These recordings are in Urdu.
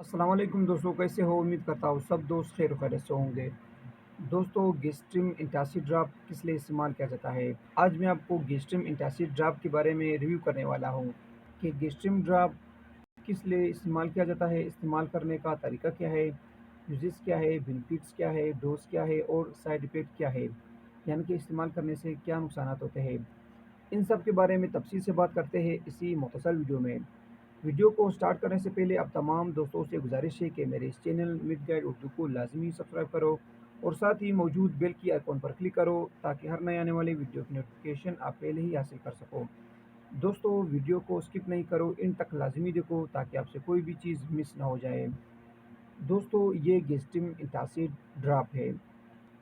السلام علیکم دوستوں، کیسے ہو؟ امید کرتا ہوں سب دوست خیر و خیریت سے ہوں گے۔ دوستوں، گیسٹرم انٹاسیڈ ڈراپ کس لیے استعمال کیا جاتا ہے؟ آج میں آپ کو گیسٹرم انٹاسیڈ ڈراپ کے بارے میں ریویو کرنے والا ہوں کہ گیسٹرم ڈراپ کس لیے استعمال کیا جاتا ہے، استعمال کرنے کا طریقہ کیا ہے، یوزز کیا ہے، بینیفٹس کیا ہے، ڈوز کیا ہے اور سائیڈ افیکٹ کیا ہے، یعنی کہ استعمال کرنے سے کیا نقصانات ہوتے ہیں۔ ان سب کے بارے میں تفصیل سے بات کرتے ہیں اسی مختصر ویڈیو میں۔ ویڈیو کو سٹارٹ کرنے سے پہلے اب تمام دوستوں سے گزارش ہے کہ میرے اس چینل مڈ گائیڈ اردو کو لازمی سبسکرائب کرو اور ساتھ ہی موجود بیل کی آئیکن پر کلک کرو تاکہ ہر نئے آنے والے ویڈیو کی نوٹیفیکیشن آپ پہلے ہی حاصل کر سکو۔ دوستوں، ویڈیو کو سکپ نہیں کرو، ان تک لازمی دیکھو تاکہ آپ سے کوئی بھی چیز مس نہ ہو جائے۔ دوستوں، یہ گیسٹرم انٹاسیڈ ڈراپ ہے۔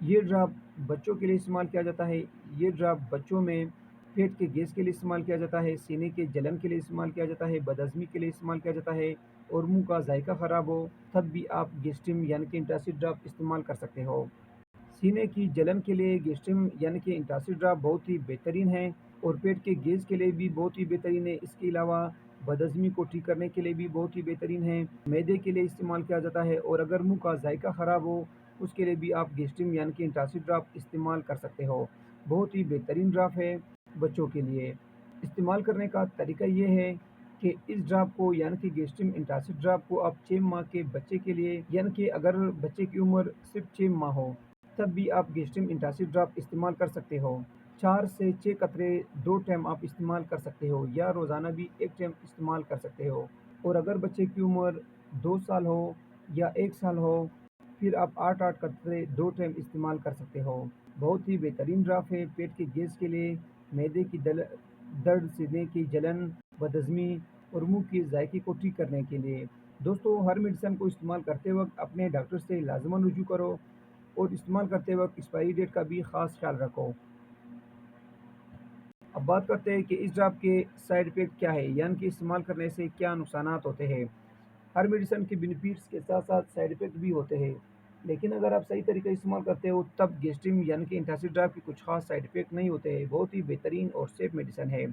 یہ ڈراپ بچوں کے لیے استعمال کیا جاتا ہے۔ یہ ڈراپ بچوں میں پیٹ کے گیس کے لیے استعمال کیا جاتا ہے، سینے کے جلن کے لیے استعمال کیا جاتا ہے، بدہضمی کے لیے استعمال کیا جاتا ہے اور منہ کا ذائقہ خراب ہو تب بھی آپ گیسٹرم یعنی کہ انٹاسیڈ ڈراپ استعمال کر سکتے ہو۔ سینے کی جلن کے لیے گیسٹرم یعنی کہ انٹاسیڈ ڈراپ بہت ہی بہترین ہے اور پیٹ کے گیس کے لیے بھی بہت ہی بہترین ہے۔ اس کے علاوہ بدہضمی کو ٹھیک کرنے کے لیے بھی بہت ہی بہترین ہے، معدے کے لیے استعمال کیا جاتا ہے اور اگر منہ کا ذائقہ خراب ہو اس کے لیے بھی آپ گیسٹرم یعنی کہ انٹاسیڈ ڈراپ استعمال کر سکتے ہو۔ بہت ہی بہترین ڈراپ ہے بچوں کے لیے۔ استعمال کرنے کا طریقہ یہ ہے کہ اس ڈراپ کو یعنی کہ گیسٹرم انٹاسیڈ ڈراپ کو آپ 6 ماہ کے بچے کے لیے یعنی کہ اگر بچے کی عمر صرف 6 ماہ ہو تب بھی آپ گیسٹرم انٹاسیڈ ڈراپ استعمال کر سکتے ہو۔ 4 سے 6 قطرے 2 ٹائم آپ استعمال کر سکتے ہو یا روزانہ بھی 1 ٹائم استعمال کر سکتے ہو۔ اور اگر بچے کی عمر 2 سال ہو یا 1 سال ہو پھر آپ 8 قطرے 2 ٹائم استعمال کر سکتے ہو۔ بہت ہی بہترین ڈراپ ہے پیٹ کے گیس کے لیے، معدے کی درد، سینے کی جلن، بدہضمی اور منہ کے ذائقے کو ٹھیک کرنے کے لیے۔ دوستوں، ہر میڈیسن کو استعمال کرتے وقت اپنے ڈاکٹر سے لازماً رجوع کرو اور استعمال کرتے وقت ایکسپائری ڈیٹ کا بھی خاص خیال رکھو۔ اب بات کرتے ہیں کہ اس ڈراپ کے سائیڈ افیکٹ کیا ہے، یعنی کہ استعمال کرنے سے کیا نقصانات ہوتے ہیں۔ ہر میڈیسن کے بینیفٹس کے ساتھ ساتھ سائیڈ افیکٹ بھی ہوتے ہیں، لیکن اگر آپ صحیح طریقے استعمال کرتے ہو تب گیسٹرم یعنی کہ انٹاسیڈ ڈراپ کی کچھ خاص سائیڈ افیکٹ نہیں ہوتے ہیں۔ بہت ہی بہترین اور سیف میڈیسن ہے،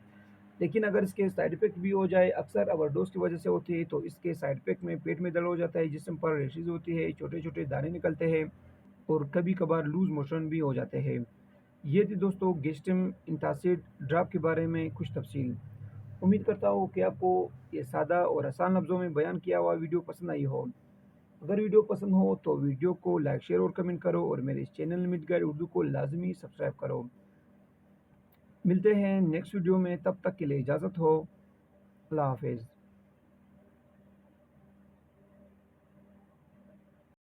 لیکن اگر اس کے سائیڈ افیکٹ بھی ہو جائے اکثر اوور ڈوز کی وجہ سے ہوتی ہے تو اس کے سائیڈ افیکٹ میں پیٹ میں درد ہو جاتا ہے، جسم پر ریشز ہوتی ہے، چھوٹے چھوٹے دانے نکلتے ہیں اور کبھی کبھار لوز موشن بھی ہو جاتے ہیں۔ یہ تھی دوستوں گیسٹرم انٹاسیڈ ڈراپ کے بارے میں کچھ تفصیل۔ امید کرتا ہوں کہ آپ کو یہ سادہ اور آسان لفظوں میں بیان کیا ہوا ویڈیو پسند آئی ہو۔ اگر ویڈیو پسند ہو تو ویڈیو کو لائک، شیئر اور کمنٹ کرو اور میرے اس چینل مڈ گائیڈ اردو کو لازمی سبسکرائب کرو۔ ملتے ہیں نیکسٹ ویڈیو میں، تب تک کے لیے اجازت ہو۔ اللہ حافظ۔